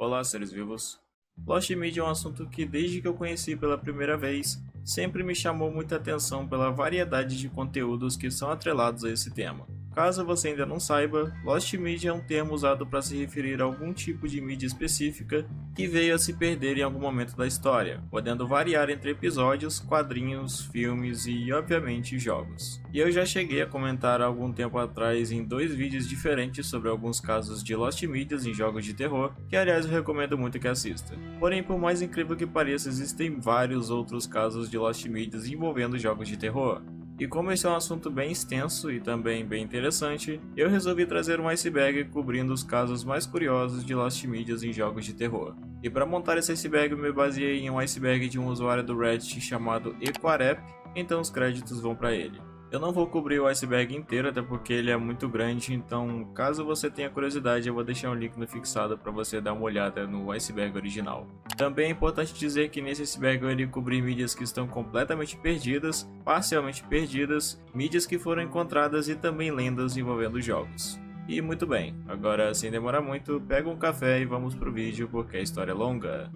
Olá, seres vivos. Lost Media é um assunto que, desde que eu conheci pela primeira vez, sempre me chamou muita atenção pela variedade de conteúdos que são atrelados a esse tema. Caso você ainda não saiba, Lost Media é um termo usado para se referir a algum tipo de mídia específica que veio a se perder em algum momento da história, podendo variar entre episódios, quadrinhos, filmes e, obviamente, jogos. E eu já cheguei a comentar há algum tempo atrás em 2 vídeos diferentes sobre alguns casos de Lost Medias em jogos de terror, que aliás eu recomendo muito que assista. Porém, por mais incrível que pareça, existem vários outros casos de Lost Medias envolvendo jogos de terror. E como esse é um assunto bem extenso e também bem interessante, eu resolvi trazer um iceberg cobrindo os casos mais curiosos de Lost Medias em jogos de terror. E para montar esse iceberg eu me baseei em um iceberg de um usuário do Reddit chamado Equarep, então os créditos vão para ele. Eu não vou cobrir o iceberg inteiro, até porque ele é muito grande, então caso você tenha curiosidade eu vou deixar um link no fixado para você dar uma olhada no iceberg original. Também é importante dizer que nesse iceberg eu irei cobrir mídias que estão completamente perdidas, parcialmente perdidas, mídias que foram encontradas e também lendas envolvendo jogos. E muito bem, agora sem demorar muito, pega um café e vamos pro vídeo porque a história é longa.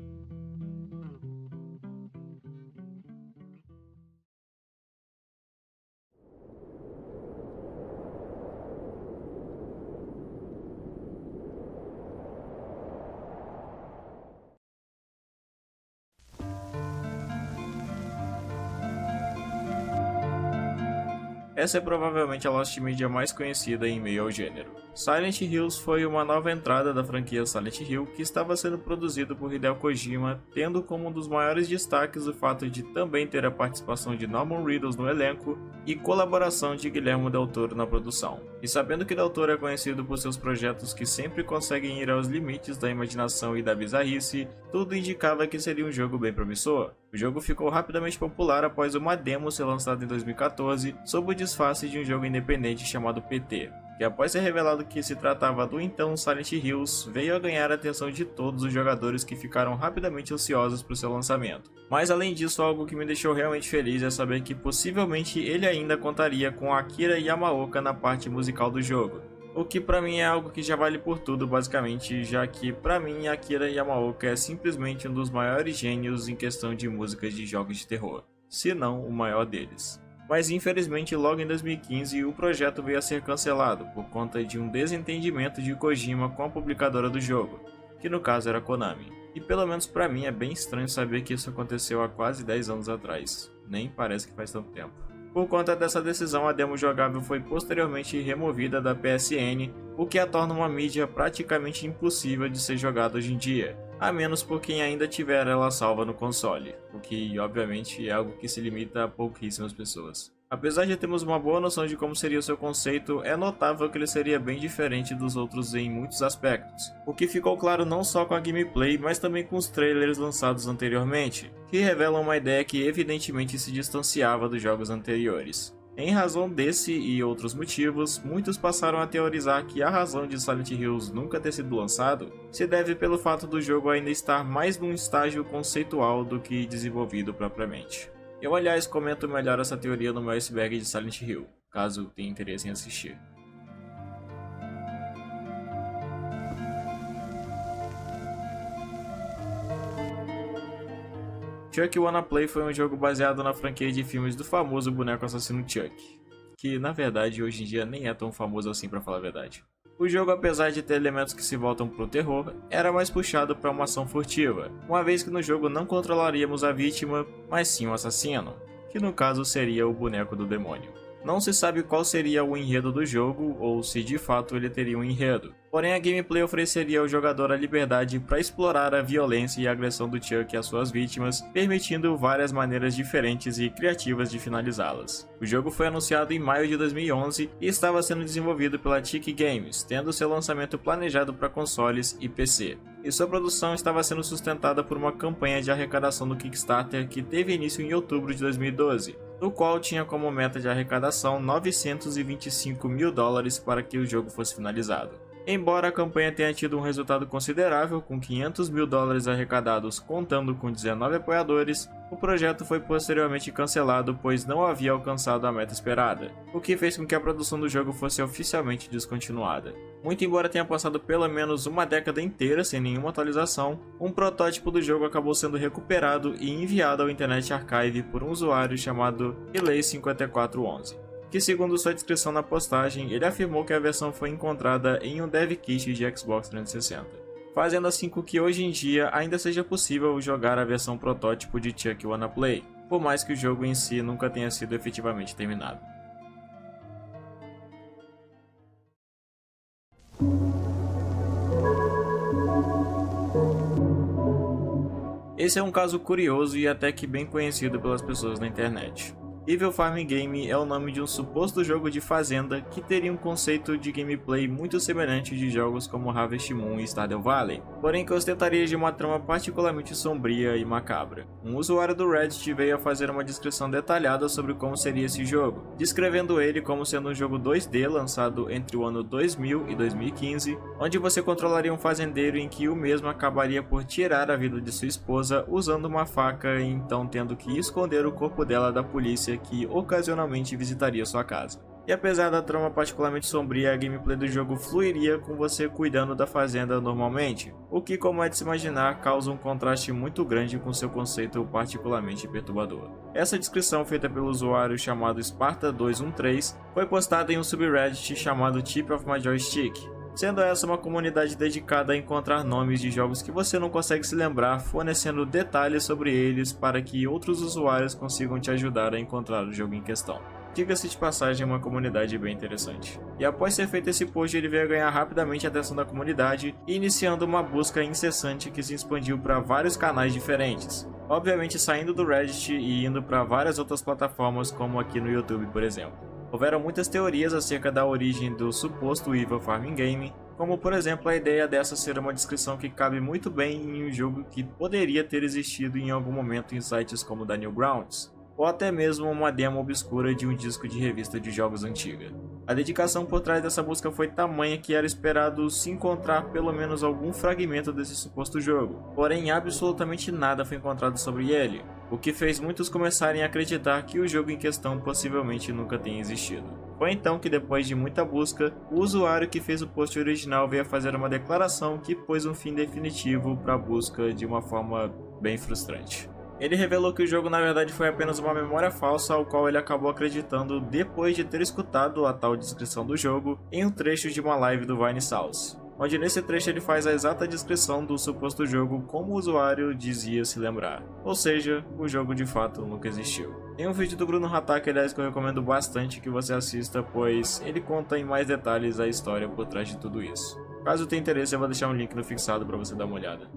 Essa é provavelmente a Lost Media mais conhecida em meio ao gênero. Silent Hills foi uma nova entrada da franquia Silent Hill que estava sendo produzido por Hideo Kojima, tendo como um dos maiores destaques o fato de também ter a participação de Norman Reedus no elenco e colaboração de Guillermo del Toro na produção. E sabendo que del Toro é conhecido por seus projetos que sempre conseguem ir aos limites da imaginação e da bizarrice, tudo indicava que seria um jogo bem promissor. O jogo ficou rapidamente popular após uma demo ser lançada em 2014 sob o disfarce de um jogo independente chamado PT, que após ser revelado que se tratava do então Silent Hills, veio a ganhar a atenção de todos os jogadores que ficaram rapidamente ansiosos para o seu lançamento. Mas além disso, algo que me deixou realmente feliz é saber que possivelmente ele ainda contaria com Akira Yamaoka na parte musical do jogo. O que pra mim é algo que já vale por tudo basicamente, já que pra mim Akira Yamaoka é simplesmente um dos maiores gênios em questão de músicas de jogos de terror, se não o maior deles. Mas infelizmente logo em 2015 o projeto veio a ser cancelado por conta de um desentendimento de Kojima com a publicadora do jogo, que no caso era Konami. E pelo menos pra mim é bem estranho saber que isso aconteceu há quase 10 anos atrás, nem parece que faz tanto tempo. Por conta dessa decisão, a demo jogável foi posteriormente removida da PSN, o que a torna uma mídia praticamente impossível de ser jogada hoje em dia, a menos por quem ainda tiver ela salva no console, o que obviamente é algo que se limita a pouquíssimas pessoas. Apesar de termos uma boa noção de como seria o seu conceito, é notável que ele seria bem diferente dos outros em muitos aspectos, o que ficou claro não só com a gameplay, mas também com os trailers lançados anteriormente, que revelam uma ideia que evidentemente se distanciava dos jogos anteriores. Em razão desse e outros motivos, muitos passaram a teorizar que a razão de Silent Hills nunca ter sido lançado se deve pelo fato do jogo ainda estar mais num estágio conceitual do que desenvolvido propriamente. Eu, aliás, comento melhor essa teoria no meu iceberg de Silent Hill, caso tenha interesse em assistir. Chuck Wanna Play foi um jogo baseado na franquia de filmes do famoso boneco assassino Chuck, que na verdade hoje em dia nem é tão famoso assim pra falar a verdade. O jogo, apesar de ter elementos que se voltam para o terror, era mais puxado para uma ação furtiva, uma vez que no jogo não controlaríamos a vítima, mas sim o assassino, que no caso seria o boneco do demônio. Não se sabe qual seria o enredo do jogo, ou se de fato ele teria um enredo. Porém, a gameplay ofereceria ao jogador a liberdade para explorar a violência e a agressão do Chuck às suas vítimas, permitindo várias maneiras diferentes e criativas de finalizá-las. O jogo foi anunciado em maio de 2011 e estava sendo desenvolvido pela TIC Games, tendo seu lançamento planejado para consoles e PC. E sua produção estava sendo sustentada por uma campanha de arrecadação do Kickstarter que teve início em outubro de 2012. No qual tinha como meta de arrecadação $925 mil para que o jogo fosse finalizado. Embora a campanha tenha tido um resultado considerável, com 500 mil dólares arrecadados contando com 19 apoiadores, o projeto foi posteriormente cancelado pois não havia alcançado a meta esperada, o que fez com que a produção do jogo fosse oficialmente descontinuada. Muito embora tenha passado pelo menos uma década inteira sem nenhuma atualização, um protótipo do jogo acabou sendo recuperado e enviado ao Internet Archive por um usuário chamado Relay5411. Que segundo sua descrição na postagem, ele afirmou que a versão foi encontrada em um dev kit de Xbox 360, fazendo assim com que hoje em dia ainda seja possível jogar a versão protótipo de Chuck Wanna Play, por mais que o jogo em si nunca tenha sido efetivamente terminado. Esse é um caso curioso e até que bem conhecido pelas pessoas na internet. Evil Farm Game é o nome de um suposto jogo de fazenda que teria um conceito de gameplay muito semelhante de jogos como Harvest Moon e Stardew Valley, porém que ostentaria de uma trama particularmente sombria e macabra. Um usuário do Reddit veio a fazer uma descrição detalhada sobre como seria esse jogo, descrevendo ele como sendo um jogo 2D lançado entre o ano 2000 e 2015, onde você controlaria um fazendeiro em que o mesmo acabaria por tirar a vida de sua esposa usando uma faca e então tendo que esconder o corpo dela da polícia que ocasionalmente visitaria sua casa. E apesar da trama particularmente sombria, a gameplay do jogo fluiria com você cuidando da fazenda normalmente, o que, como é de se imaginar, causa um contraste muito grande com seu conceito particularmente perturbador. Essa descrição, feita pelo usuário chamado Sparta213, foi postada em um subreddit chamado Tip of My Joystick, sendo essa uma comunidade dedicada a encontrar nomes de jogos que você não consegue se lembrar, fornecendo detalhes sobre eles para que outros usuários consigam te ajudar a encontrar o jogo em questão. Diga-se de passagem, é uma comunidade bem interessante. E após ser feito esse post, ele veio a ganhar rapidamente a atenção da comunidade, iniciando uma busca incessante que se expandiu para vários canais diferentes, obviamente saindo do Reddit e indo para várias outras plataformas como aqui no YouTube, por exemplo. Houveram muitas teorias acerca da origem do suposto Evil Farming Game, como por exemplo a ideia dessa ser uma descrição que cabe muito bem em um jogo que poderia ter existido em algum momento em sites como da Newgrounds, ou até mesmo uma demo obscura de um disco de revista de jogos antiga. A dedicação por trás dessa busca foi tamanha que era esperado se encontrar pelo menos algum fragmento desse suposto jogo, porém absolutamente nada foi encontrado sobre ele, o que fez muitos começarem a acreditar que o jogo em questão possivelmente nunca tenha existido. Foi então que, depois de muita busca, o usuário que fez o post original veio a fazer uma declaração que pôs um fim definitivo para a busca de uma forma bem frustrante. Ele revelou que o jogo na verdade foi apenas uma memória falsa ao qual ele acabou acreditando depois de ter escutado a tal descrição do jogo em um trecho de uma live do Vinesauce, onde nesse trecho ele faz a exata descrição do suposto jogo como o usuário dizia se lembrar, ou seja, o jogo de fato nunca existiu. Tem um vídeo do Bruno Hatak, aliás, que eu recomendo bastante que você assista, pois ele conta em mais detalhes a história por trás de tudo isso. Caso tenha interesse, eu vou deixar um link no fixado para você dar uma olhada.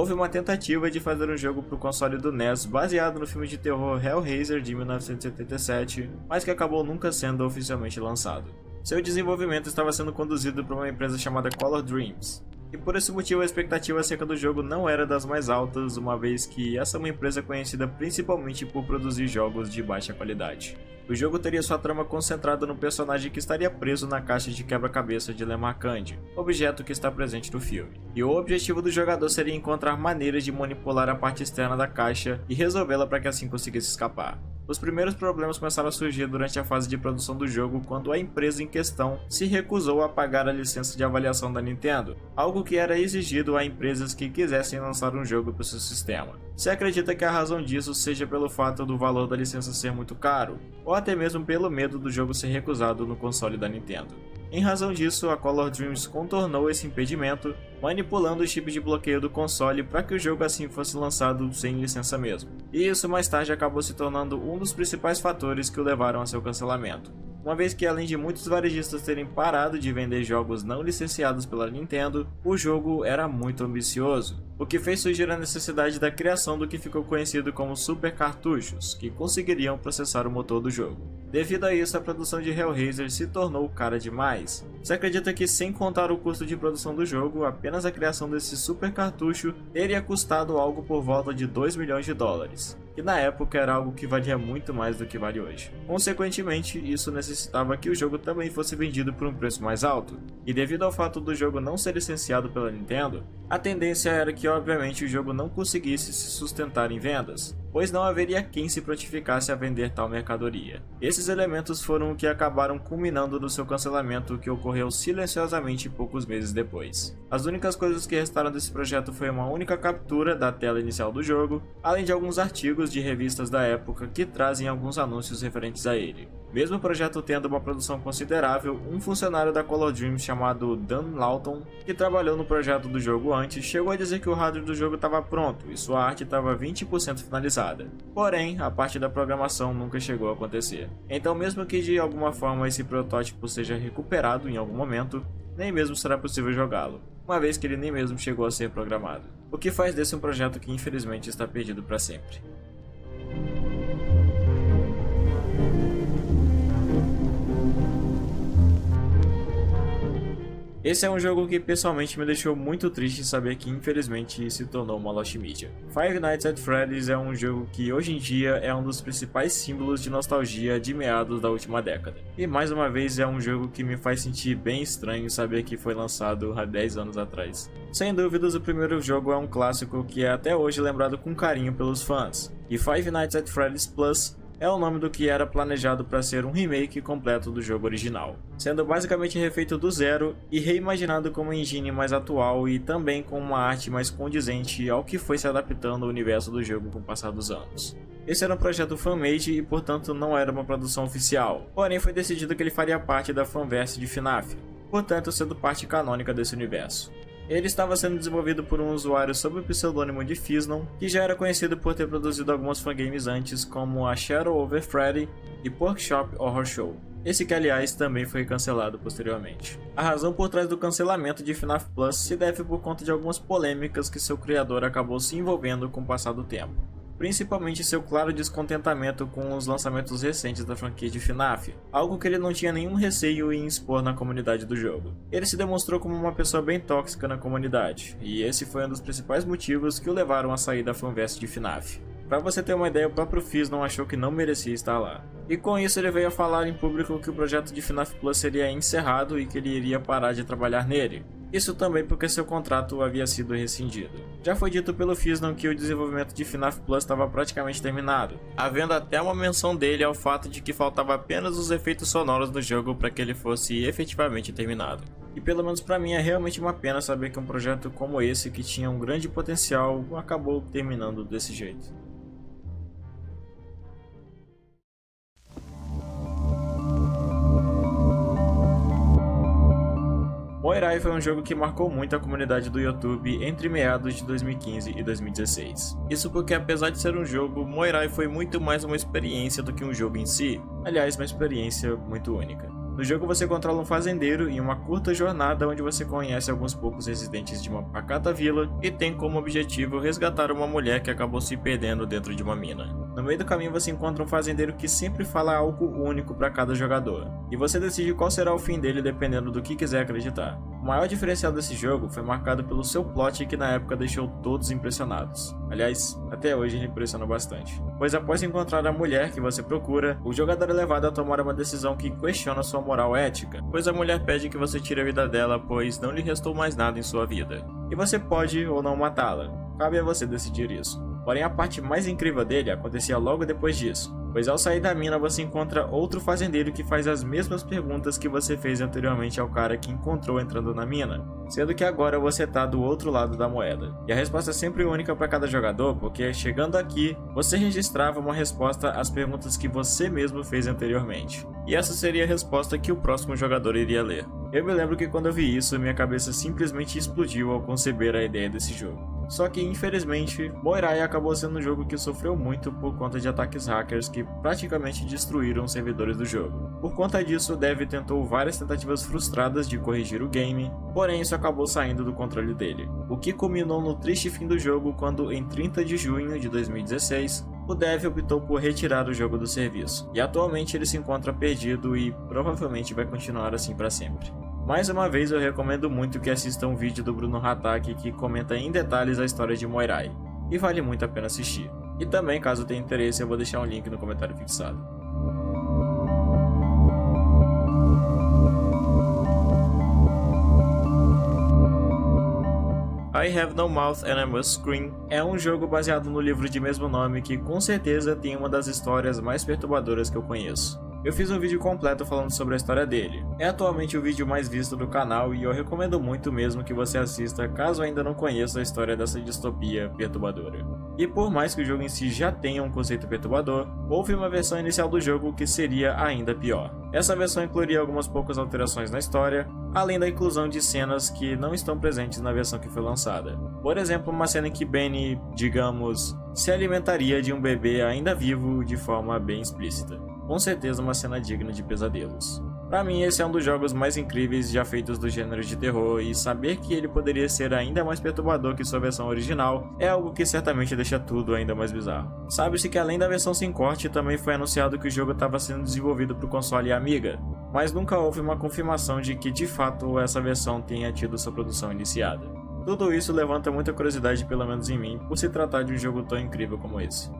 Houve uma tentativa de fazer um jogo para o console do NES baseado no filme de terror Hellraiser de 1977, mas que acabou nunca sendo oficialmente lançado. Seu desenvolvimento estava sendo conduzido por uma empresa chamada Color Dreams, e por esse motivo a expectativa acerca do jogo não era das mais altas, uma vez que essa é uma empresa conhecida principalmente por produzir jogos de baixa qualidade. O jogo teria sua trama concentrada no personagem que estaria preso na caixa de quebra-cabeça de Lemarkand, objeto que está presente no filme. E o objetivo do jogador seria encontrar maneiras de manipular a parte externa da caixa e resolvê-la para que assim conseguisse escapar. Os primeiros problemas começaram a surgir durante a fase de produção do jogo quando a empresa em questão se recusou a pagar a licença de avaliação da Nintendo, algo que era exigido a empresas que quisessem lançar um jogo para o seu sistema. Se acredita que a razão disso seja pelo fato do valor da licença ser muito caro, ou até mesmo pelo medo do jogo ser recusado no console da Nintendo. Em razão disso, a Color Dreams contornou esse impedimento, manipulando o chip de bloqueio do console para que o jogo assim fosse lançado sem licença mesmo. E isso mais tarde acabou se tornando um dos principais fatores que o levaram a seu cancelamento, uma vez que além de muitos varejistas terem parado de vender jogos não licenciados pela Nintendo, o jogo era muito ambicioso, o que fez surgir a necessidade da criação do que ficou conhecido como super cartuchos, que conseguiriam processar o motor do jogo. Devido a isso, a produção de Hellraiser se tornou cara demais. Se acredita que, sem contar o custo de produção do jogo, apenas a criação desse super cartucho teria custado algo por volta de 2 milhões de dólares, e na época era algo que valia muito mais do que vale hoje. Consequentemente, isso necessitava que o jogo também fosse vendido por um preço mais alto, e devido ao fato do jogo não ser licenciado pela Nintendo, a tendência era que obviamente o jogo não conseguisse se sustentar em vendas, pois não haveria quem se prontificasse a vender tal mercadoria. Esses elementos foram o que acabaram culminando no seu cancelamento, que ocorreu silenciosamente poucos meses depois. As únicas coisas que restaram desse projeto foi uma única captura da tela inicial do jogo, além de alguns artigos de revistas da época que trazem alguns anúncios referentes a ele. Mesmo o projeto tendo uma produção considerável, um funcionário da Color Dreams chamado Dan Lawton, que trabalhou no projeto do jogo antes, chegou a dizer que o hardware do jogo estava pronto e sua arte estava 20% finalizada. Porém, a parte da programação nunca chegou a acontecer. Então, mesmo que de alguma forma esse protótipo seja recuperado em algum momento, nem mesmo será possível jogá-lo, uma vez que ele nem mesmo chegou a ser programado. O que faz desse um projeto que infelizmente está perdido para sempre. Esse é um jogo que pessoalmente me deixou muito triste saber que infelizmente se tornou uma Lost Media. Five Nights at Freddy's é um jogo que hoje em dia é um dos principais símbolos de nostalgia de meados da última década. E mais uma vez é um jogo que me faz sentir bem estranho saber que foi lançado há 10 anos atrás. Sem dúvidas, o primeiro jogo é um clássico que é até hoje lembrado com carinho pelos fãs. E Five Nights at Freddy's Plus é o nome do que era planejado para ser um remake completo do jogo original, sendo basicamente refeito do zero e reimaginado com uma engine mais atual e também com uma arte mais condizente ao que foi se adaptando ao universo do jogo com o passar dos anos. Esse era um projeto fan-made e portanto não era uma produção oficial, porém foi decidido que ele faria parte da fanverse de FNAF, portanto sendo parte canônica desse universo. Ele estava sendo desenvolvido por um usuário sob o pseudônimo de Fiznon, que já era conhecido por ter produzido algumas fangames antes, como a Shadow Over Freddy e Porkchop Horror Show. Esse que aliás também foi cancelado posteriormente. A razão por trás do cancelamento de FNAF Plus se deve por conta de algumas polêmicas que seu criador acabou se envolvendo com o passar do tempo. Principalmente seu claro descontentamento com os lançamentos recentes da franquia de FNAF, algo que ele não tinha nenhum receio em expor na comunidade do jogo. Ele se demonstrou como uma pessoa bem tóxica na comunidade, e esse foi um dos principais motivos que o levaram a sair da fanverse de FNAF. Pra você ter uma ideia, o próprio Fiznon achou que não merecia estar lá. E com isso ele veio a falar em público que o projeto de FNAF Plus seria encerrado e que ele iria parar de trabalhar nele. Isso também porque seu contrato havia sido rescindido. Já foi dito pelo Fiznon que o desenvolvimento de FNAF Plus estava praticamente terminado, havendo até uma menção dele ao fato de que faltava apenas os efeitos sonoros do jogo para que ele fosse efetivamente terminado. E pelo menos para mim é realmente uma pena saber que um projeto como esse, que tinha um grande potencial, acabou terminando desse jeito. Moirai foi um jogo que marcou muito a comunidade do YouTube entre meados de 2015 e 2016. Isso porque, apesar de ser um jogo, Moirai foi muito mais uma experiência do que um jogo em si, aliás, uma experiência muito única. No jogo você controla um fazendeiro em uma curta jornada onde você conhece alguns poucos residentes de uma pacata vila e tem como objetivo resgatar uma mulher que acabou se perdendo dentro de uma mina. No meio do caminho você encontra um fazendeiro que sempre fala algo único para cada jogador, e você decide qual será o fim dele dependendo do que quiser acreditar. O maior diferencial desse jogo foi marcado pelo seu plot que na época deixou todos impressionados. Aliás, até hoje ele impressiona bastante. Pois após encontrar a mulher que você procura, o jogador é levado a tomar uma decisão que questiona sua moral ética, pois a mulher pede que você tire a vida dela, pois não lhe restou mais nada em sua vida. E você pode ou não matá-la, cabe a você decidir isso. Porém, a parte mais incrível dele acontecia logo depois disso, pois ao sair da mina você encontra outro fazendeiro que faz as mesmas perguntas que você fez anteriormente ao cara que encontrou entrando na mina, sendo que agora você tá do outro lado da moeda. E a resposta é sempre única para cada jogador, porque chegando aqui, você registrava uma resposta às perguntas que você mesmo fez anteriormente. E essa seria a resposta que o próximo jogador iria ler. Eu me lembro que quando eu vi isso, minha cabeça simplesmente explodiu ao conceber a ideia desse jogo. Só que, infelizmente, Moirai acabou sendo um jogo que sofreu muito por conta de ataques hackers que praticamente destruíram os servidores do jogo. Por conta disso, o dev tentou várias tentativas frustradas de corrigir o game, porém isso acabou saindo do controle dele. O que culminou no triste fim do jogo quando, em 30 de junho de 2016, o dev optou por retirar o jogo do serviço. E atualmente ele se encontra perdido e provavelmente vai continuar assim para sempre. Mais uma vez eu recomendo muito que assista um vídeo do Bruno Hatak que comenta em detalhes a história de Moirai, e vale muito a pena assistir. E também, caso tenha interesse, eu vou deixar um link no comentário fixado. I Have No Mouth and I Must Scream é um jogo baseado no livro de mesmo nome que com certeza tem uma das histórias mais perturbadoras que eu conheço. Eu fiz um vídeo completo falando sobre a história dele. É atualmente o vídeo mais visto do canal e eu recomendo muito mesmo que você assista caso ainda não conheça a história dessa distopia perturbadora. E por mais que o jogo em si já tenha um conceito perturbador, houve uma versão inicial do jogo que seria ainda pior. Essa versão incluiria algumas poucas alterações na história, além da inclusão de cenas que não estão presentes na versão que foi lançada. Por exemplo, uma cena em que Benny, digamos, se alimentaria de um bebê ainda vivo de forma bem explícita. Com certeza uma cena digna de pesadelos. Pra mim, esse é um dos jogos mais incríveis já feitos do gênero de terror, e saber que ele poderia ser ainda mais perturbador que sua versão original é algo que certamente deixa tudo ainda mais bizarro. Sabe-se que além da versão sem corte, também foi anunciado que o jogo estava sendo desenvolvido para o console Amiga, mas nunca houve uma confirmação de que de fato essa versão tenha tido sua produção iniciada. Tudo isso levanta muita curiosidade, pelo menos em mim, por se tratar de um jogo tão incrível como esse.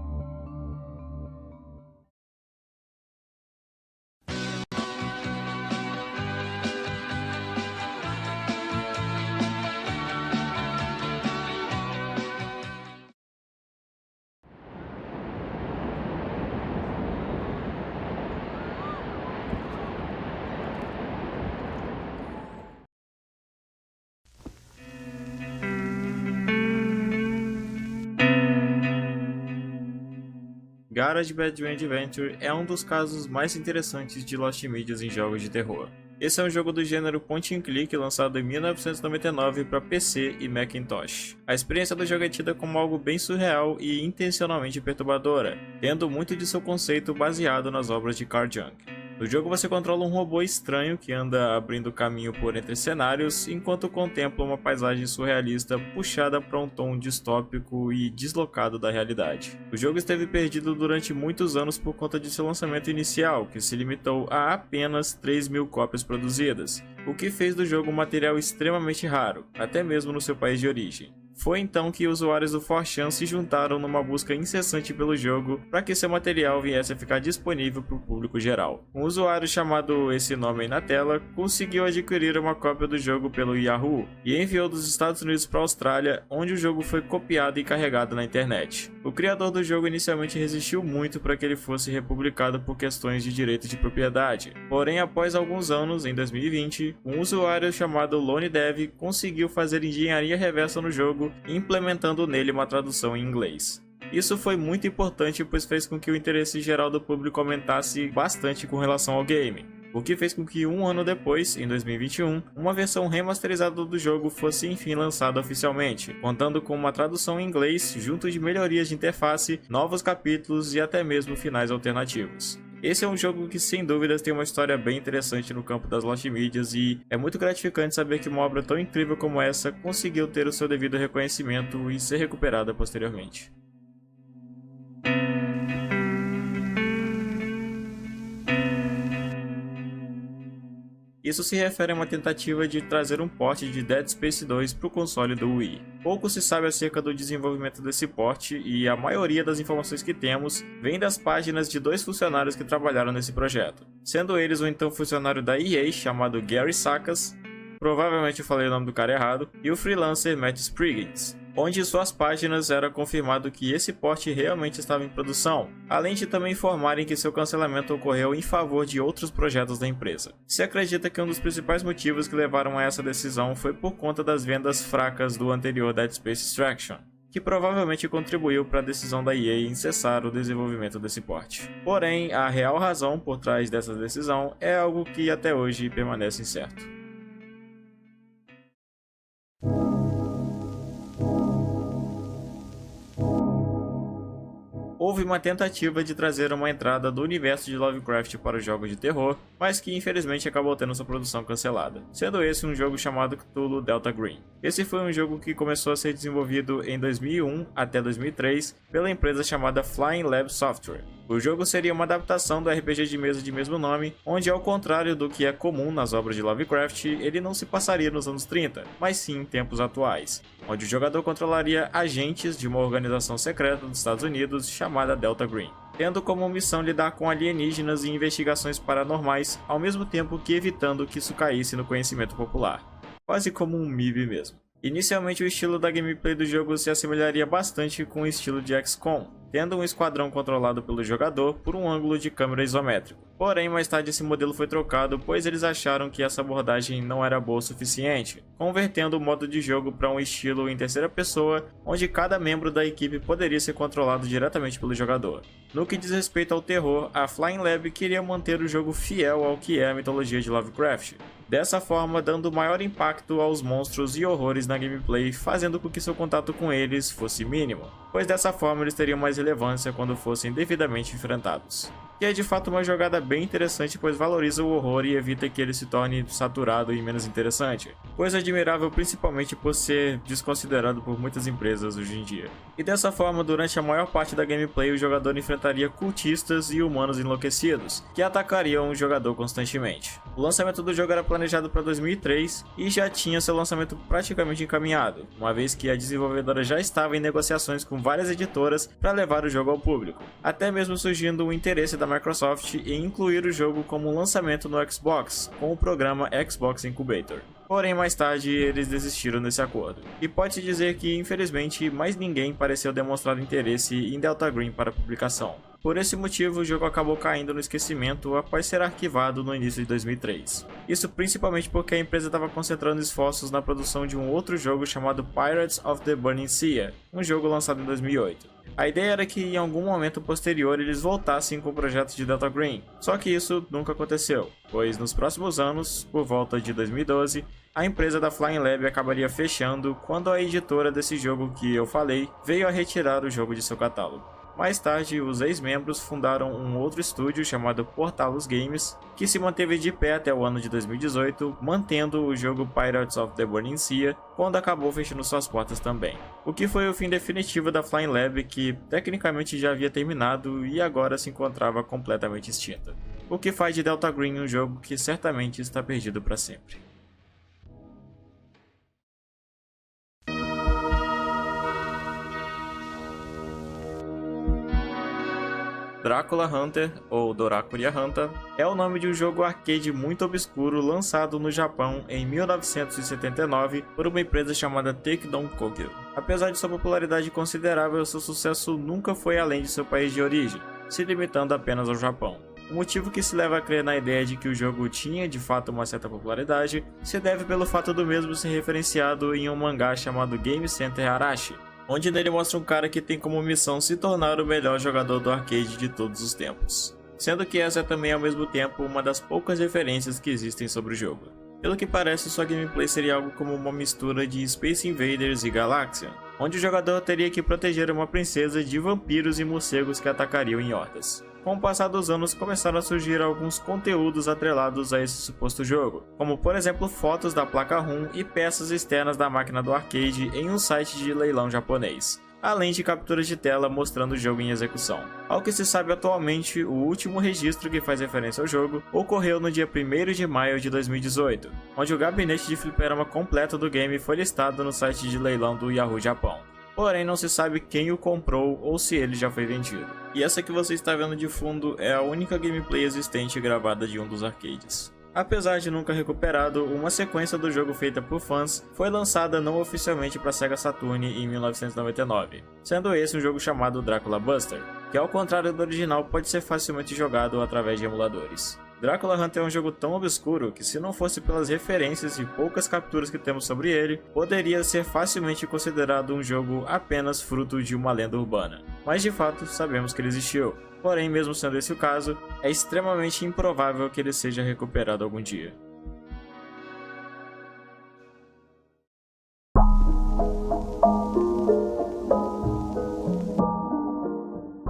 GarageBand Adventure é um dos casos mais interessantes de Lost Medias em jogos de terror. Esse é um jogo do gênero point and click lançado em 1999 para PC e Macintosh. A experiência do jogo é tida como algo bem surreal e intencionalmente perturbadora, tendo muito de seu conceito baseado nas obras de Carl Jung. No jogo você controla um robô estranho que anda abrindo caminho por entre cenários enquanto contempla uma paisagem surrealista puxada para um tom distópico e deslocado da realidade. O jogo esteve perdido durante muitos anos por conta de seu lançamento inicial, que se limitou a apenas 3.000 cópias produzidas, o que fez do jogo um material extremamente raro, até mesmo no seu país de origem. Foi então que usuários do 4chan se juntaram numa busca incessante pelo jogo para que seu material viesse a ficar disponível para o público geral. Um usuário chamado esse nome aí na tela conseguiu adquirir uma cópia do jogo pelo Yahoo e enviou dos Estados Unidos para a Austrália, onde o jogo foi copiado e carregado na internet. O criador do jogo inicialmente resistiu muito para que ele fosse republicado por questões de direitos de propriedade. Porém, após alguns anos, em 2020, um usuário chamado LoneDev conseguiu fazer engenharia reversa no jogo, implementando nele uma tradução em inglês. Isso foi muito importante, pois fez com que o interesse geral do público aumentasse bastante com relação ao game, o que fez com que um ano depois, em 2021, uma versão remasterizada do jogo fosse enfim lançada oficialmente, contando com uma tradução em inglês, junto de melhorias de interface, novos capítulos e até mesmo finais alternativos. Esse é um jogo que sem dúvidas tem uma história bem interessante no campo das Lost Medias e é muito gratificante saber que uma obra tão incrível como essa conseguiu ter o seu devido reconhecimento e ser recuperada posteriormente. Isso se refere a uma tentativa de trazer um port de Dead Space 2 para o console do Wii. Pouco se sabe acerca do desenvolvimento desse port e a maioria das informações que temos vem das páginas de dois funcionários que trabalharam nesse projeto, sendo eles um então funcionário da EA chamado Gary Sackas, provavelmente eu falei o nome do cara errado, e o freelancer Matt Spriggins, onde em suas páginas era confirmado que esse port realmente estava em produção, além de também informarem que seu cancelamento ocorreu em favor de outros projetos da empresa. Se acredita que um dos principais motivos que levaram a essa decisão foi por conta das vendas fracas do anterior Dead Space Extraction, que provavelmente contribuiu para a decisão da EA em cessar o desenvolvimento desse port. Porém, a real razão por trás dessa decisão é algo que até hoje permanece incerto. Houve uma tentativa de trazer uma entrada do universo de Lovecraft para os jogos de terror, mas que infelizmente acabou tendo sua produção cancelada, sendo esse um jogo chamado Cthulhu Delta Green. Esse foi um jogo que começou a ser desenvolvido em 2001 até 2003 pela empresa chamada Flying Lab Software. O jogo seria uma adaptação do RPG de mesa de mesmo nome, onde, ao contrário do que é comum nas obras de Lovecraft, ele não se passaria nos anos 30, mas sim em tempos atuais, onde o jogador controlaria agentes de uma organização secreta dos Estados Unidos chamada Delta Green, tendo como missão lidar com alienígenas e investigações paranormais, ao mesmo tempo que evitando que isso caísse no conhecimento popular. Quase como um MIB mesmo. Inicialmente o estilo da gameplay do jogo se assemelharia bastante com o estilo de XCOM, tendo um esquadrão controlado pelo jogador por um ângulo de câmera isométrico. Porém, mais tarde esse modelo foi trocado, pois eles acharam que essa abordagem não era boa o suficiente, convertendo o modo de jogo para um estilo em terceira pessoa, onde cada membro da equipe poderia ser controlado diretamente pelo jogador. No que diz respeito ao terror, a Flying Lab queria manter o jogo fiel ao que é a mitologia de Lovecraft, dessa forma dando maior impacto aos monstros e horrores na gameplay, fazendo com que seu contato com eles fosse mínimo, pois dessa forma eles teriam mais relevância quando fossem devidamente enfrentados. Que é de fato uma jogada bem interessante, pois valoriza o horror e evita que ele se torne saturado e menos interessante, coisa admirável principalmente por ser desconsiderado por muitas empresas hoje em dia. E dessa forma, durante a maior parte da gameplay, o jogador enfrentaria cultistas e humanos enlouquecidos, que atacariam o jogador constantemente. O lançamento do jogo era planejado para 2003 e já tinha seu lançamento praticamente encaminhado, uma vez que a desenvolvedora já estava em negociações com várias editoras para levar o jogo ao público, até mesmo surgindo o interesse da Microsoft em incluir o jogo como lançamento no Xbox, com o programa Xbox Incubator. Porém, mais tarde eles desistiram desse acordo. E pode-se dizer que, infelizmente, mais ninguém pareceu demonstrar interesse em Delta Green para publicação. Por esse motivo, o jogo acabou caindo no esquecimento após ser arquivado no início de 2003. Isso principalmente porque a empresa estava concentrando esforços na produção de um outro jogo chamado Pirates of the Burning Sea, um jogo lançado em 2008. A ideia era que em algum momento posterior eles voltassem com o projeto de Delta Green, só que isso nunca aconteceu, pois nos próximos anos, por volta de 2012, a empresa da Flying Lab acabaria fechando quando a editora desse jogo que eu falei veio a retirar o jogo de seu catálogo. Mais tarde, os ex-membros fundaram um outro estúdio chamado Portallus Games, que se manteve de pé até o ano de 2018, mantendo o jogo Pirates of the Burning Sea, quando acabou fechando suas portas também. O que foi o fim definitivo da Flying Lab, que tecnicamente já havia terminado e agora se encontrava completamente extinta. O que faz de Delta Green um jogo que certamente está perdido para sempre. Drácula Hunter, ou Dorakuria Hunter, é o nome de um jogo arcade muito obscuro lançado no Japão em 1979 por uma empresa chamada Takedown Kogyo. Apesar de sua popularidade considerável, seu sucesso nunca foi além de seu país de origem, se limitando apenas ao Japão. O motivo que se leva a crer na ideia de que o jogo tinha de fato uma certa popularidade se deve pelo fato do mesmo ser referenciado em um mangá chamado Game Center Arashi, onde nele mostra um cara que tem como missão se tornar o melhor jogador do arcade de todos os tempos. Sendo que essa é também ao mesmo tempo uma das poucas referências que existem sobre o jogo. Pelo que parece, sua gameplay seria algo como uma mistura de Space Invaders e Galaxian, onde o jogador teria que proteger uma princesa de vampiros e morcegos que atacariam em hordas. Com o passar dos anos, começaram a surgir alguns conteúdos atrelados a esse suposto jogo, como por exemplo fotos da placa ROM e peças externas da máquina do arcade em um site de leilão japonês, além de capturas de tela mostrando o jogo em execução. Ao que se sabe atualmente, o último registro que faz referência ao jogo ocorreu no dia 1º de maio de 2018, onde o gabinete de fliperama completo do game foi listado no site de leilão do Yahoo Japão. Porém, não se sabe quem o comprou ou se ele já foi vendido. E essa que você está vendo de fundo é a única gameplay existente gravada de um dos arcades. Apesar de nunca recuperado, uma sequência do jogo feita por fãs foi lançada não oficialmente para Sega Saturn em 1999, sendo esse um jogo chamado Dracula Buster, que ao contrário do original pode ser facilmente jogado através de emuladores. Drácula Hunter é um jogo tão obscuro que, se não fosse pelas referências e poucas capturas que temos sobre ele, poderia ser facilmente considerado um jogo apenas fruto de uma lenda urbana. Mas de fato, sabemos que ele existiu. Porém, mesmo sendo esse o caso, é extremamente improvável que ele seja recuperado algum dia.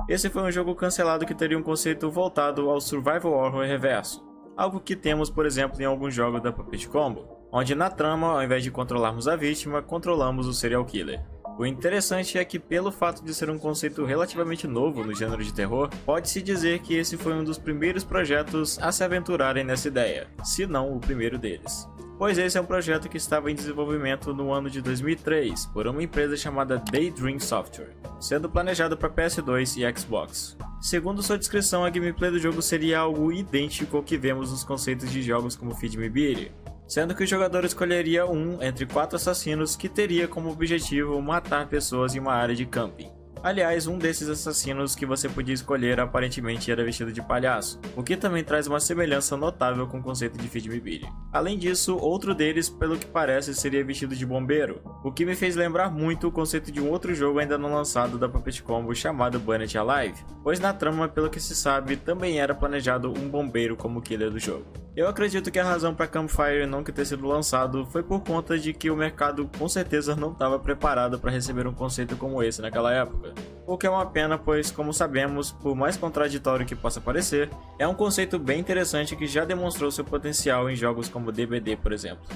Esse foi um jogo cancelado que teria um conceito voltado ao survival horror reverso, algo que temos, por exemplo, em alguns jogos da Puppet Combo, onde na trama, ao invés de controlarmos a vítima, controlamos o serial killer. O interessante é que, pelo fato de ser um conceito relativamente novo no gênero de terror, pode-se dizer que esse foi um dos primeiros projetos a se aventurarem nessa ideia, se não o primeiro deles. Pois esse é um projeto que estava em desenvolvimento no ano de 2003 por uma empresa chamada Daydream Software, sendo planejado para PS2 e Xbox. Segundo sua descrição, a gameplay do jogo seria algo idêntico ao que vemos nos conceitos de jogos como Feed Me Beatty, sendo que o jogador escolheria um entre 4 assassinos que teria como objetivo matar pessoas em uma área de camping. Aliás, um desses assassinos que você podia escolher aparentemente era vestido de palhaço, o que também traz uma semelhança notável com o conceito de Feed Me Beatty. Além disso, outro deles, pelo que parece, seria vestido de bombeiro, o que me fez lembrar muito o conceito de um outro jogo ainda não lançado da Puppet Combo chamado Burn It Alive, pois na trama, pelo que se sabe, também era planejado um bombeiro como killer do jogo. Eu acredito que a razão para Campfire não ter sido lançado foi por conta de que o mercado com certeza não estava preparado para receber um conceito como esse naquela época. O que é uma pena, pois, como sabemos, por mais contraditório que possa parecer, é um conceito bem interessante que já demonstrou seu potencial em jogos como DBD, por exemplo.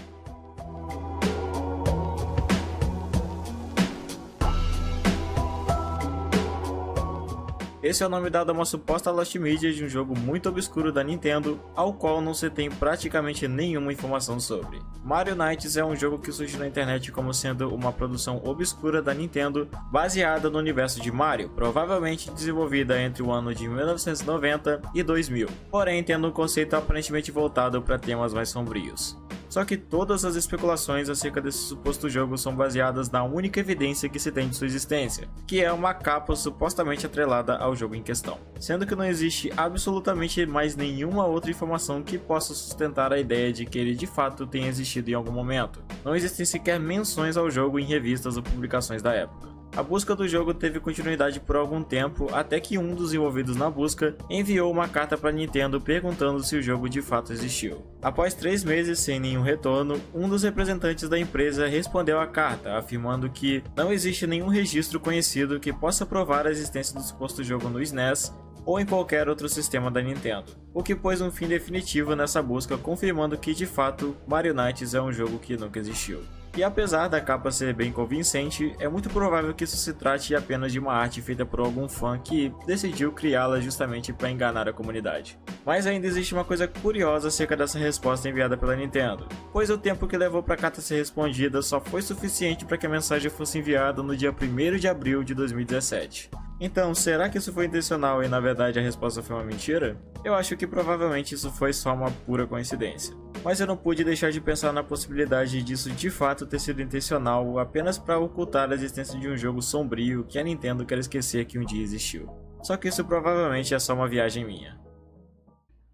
Esse é o nome dado a uma suposta lost media de um jogo muito obscuro da Nintendo, ao qual não se tem praticamente nenhuma informação sobre. Mario Knights é um jogo que surgiu na internet como sendo uma produção obscura da Nintendo, baseada no universo de Mario, provavelmente desenvolvida entre o ano de 1990 e 2000, porém tendo um conceito aparentemente voltado para temas mais sombrios. Só que todas as especulações acerca desse suposto jogo são baseadas na única evidência que se tem de sua existência, que é uma capa supostamente atrelada ao jogo em questão, sendo que não existe absolutamente mais nenhuma outra informação que possa sustentar a ideia de que ele de fato tenha existido em algum momento. Não existem sequer menções ao jogo em revistas ou publicações da época. A busca do jogo teve continuidade por algum tempo, até que um dos envolvidos na busca enviou uma carta para a Nintendo perguntando se o jogo de fato existiu. Após 3 meses sem nenhum retorno, um dos representantes da empresa respondeu à carta, afirmando que não existe nenhum registro conhecido que possa provar a existência do suposto jogo no SNES ou em qualquer outro sistema da Nintendo, o que pôs um fim definitivo nessa busca, confirmando que de fato Mario Knights é um jogo que nunca existiu. E apesar da capa ser bem convincente, é muito provável que isso se trate apenas de uma arte feita por algum fã que decidiu criá-la justamente para enganar a comunidade. Mas ainda existe uma coisa curiosa acerca dessa resposta enviada pela Nintendo, pois o tempo que levou para a carta ser respondida só foi suficiente para que a mensagem fosse enviada no dia 1º de abril de 2017. Então, será que isso foi intencional e na verdade a resposta foi uma mentira? Eu acho que provavelmente isso foi só uma pura coincidência. Mas eu não pude deixar de pensar na possibilidade disso de fato ter sido intencional apenas para ocultar a existência de um jogo sombrio que a Nintendo quer esquecer que um dia existiu. Só que isso provavelmente é só uma viagem minha.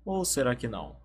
Ou será que não?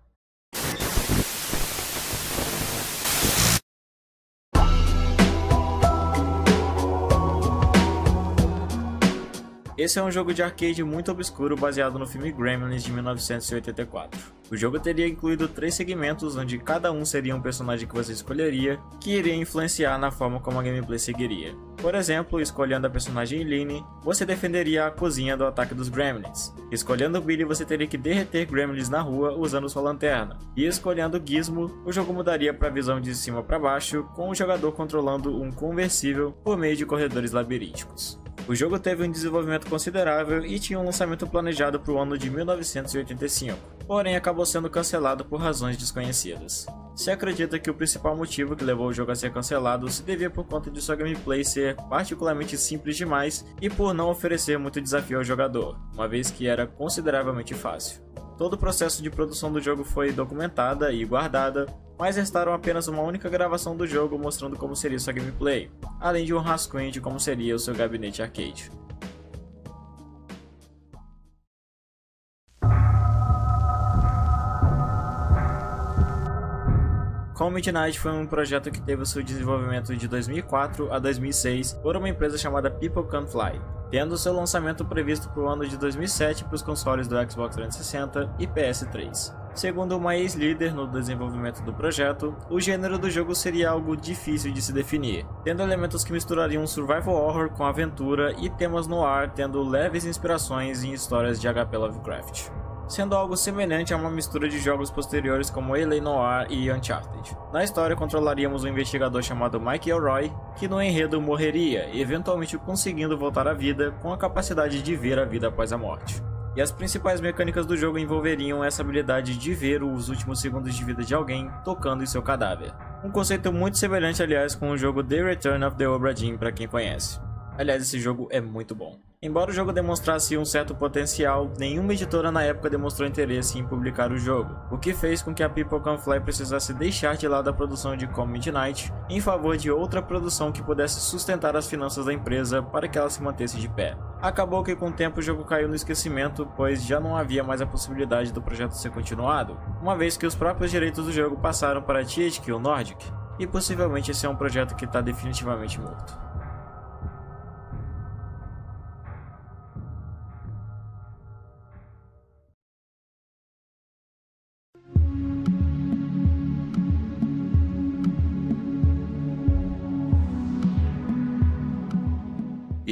Esse é um jogo de arcade muito obscuro baseado no filme Gremlins de 1984. O jogo teria incluído 3 segmentos, onde cada um seria um personagem que você escolheria, que iria influenciar na forma como a gameplay seguiria. Por exemplo, escolhendo a personagem Lynne, você defenderia a cozinha do ataque dos Gremlins. Escolhendo Billy, você teria que derreter Gremlins na rua usando sua lanterna. E escolhendo Gizmo, o jogo mudaria para a visão de cima para baixo, com o jogador controlando um conversível por meio de corredores labirínticos. O jogo teve um desenvolvimento considerável e tinha um lançamento planejado para o ano de 1985, porém acabou sendo cancelado por razões desconhecidas. Se acredita que o principal motivo que levou o jogo a ser cancelado se devia por conta de sua gameplay ser particularmente simples demais e por não oferecer muito desafio ao jogador, uma vez que era consideravelmente fácil. Todo o processo de produção do jogo foi documentada e guardada, mas restaram apenas uma única gravação do jogo mostrando como seria sua gameplay, além de um rascunho de como seria o seu gabinete arcade. Com Midnight foi um projeto que teve o seu desenvolvimento de 2004 a 2006 por uma empresa chamada People Can Fly, tendo seu lançamento previsto para o ano de 2007 para os consoles do Xbox 360 e PS3. Segundo uma ex-líder no desenvolvimento do projeto, o gênero do jogo seria algo difícil de se definir, tendo elementos que misturariam survival horror com aventura e temas no ar, tendo leves inspirações em histórias de H.P. Lovecraft. sendo algo semelhante a uma mistura de jogos posteriores como L.A. Noire e Uncharted. Na história, controlaríamos um investigador chamado Mike Elroy, que no enredo morreria, eventualmente conseguindo voltar à vida com a capacidade de ver a vida após a morte. E as principais mecânicas do jogo envolveriam essa habilidade de ver os últimos segundos de vida de alguém tocando em seu cadáver. Um conceito muito semelhante, aliás, com o jogo The Return of the Obra Dinn, para quem conhece. Aliás, esse jogo é muito bom. Embora o jogo demonstrasse um certo potencial, nenhuma editora na época demonstrou interesse em publicar o jogo, o que fez com que a People Can Fly precisasse deixar de lado a produção de Come Midnight em favor de outra produção que pudesse sustentar as finanças da empresa para que ela se mantesse de pé. Acabou que com o tempo o jogo caiu no esquecimento, pois já não havia mais a possibilidade do projeto ser continuado, uma vez que os próprios direitos do jogo passaram para a THQ Nordic, e possivelmente esse é um projeto que está definitivamente morto.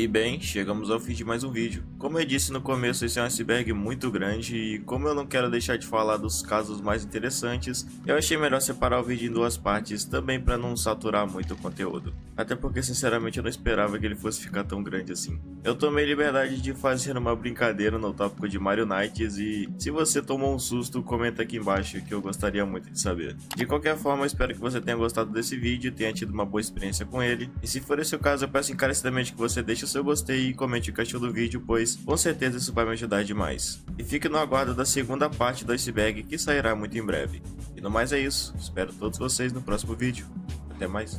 E bem, chegamos ao fim de mais um vídeo. Como eu disse no começo, esse é um iceberg muito grande e como eu não quero deixar de falar dos casos mais interessantes, eu achei melhor separar o vídeo em duas partes, também para não saturar muito o conteúdo. Até porque sinceramente eu não esperava que ele fosse ficar tão grande assim. Eu tomei liberdade de fazer uma brincadeira no tópico de Mario Knights e se você tomou um susto, comenta aqui embaixo que eu gostaria muito de saber. De qualquer forma, eu espero que você tenha gostado desse vídeo, tenha tido uma boa experiência com ele. E se for esse o caso, eu peço encarecidamente que você deixe o seu gostei e comente o que achou do vídeo, pois com certeza isso vai me ajudar demais. E fique no aguardo da segunda parte do iceberg que sairá muito em breve. E no mais é isso, espero todos vocês no próximo vídeo. Até mais.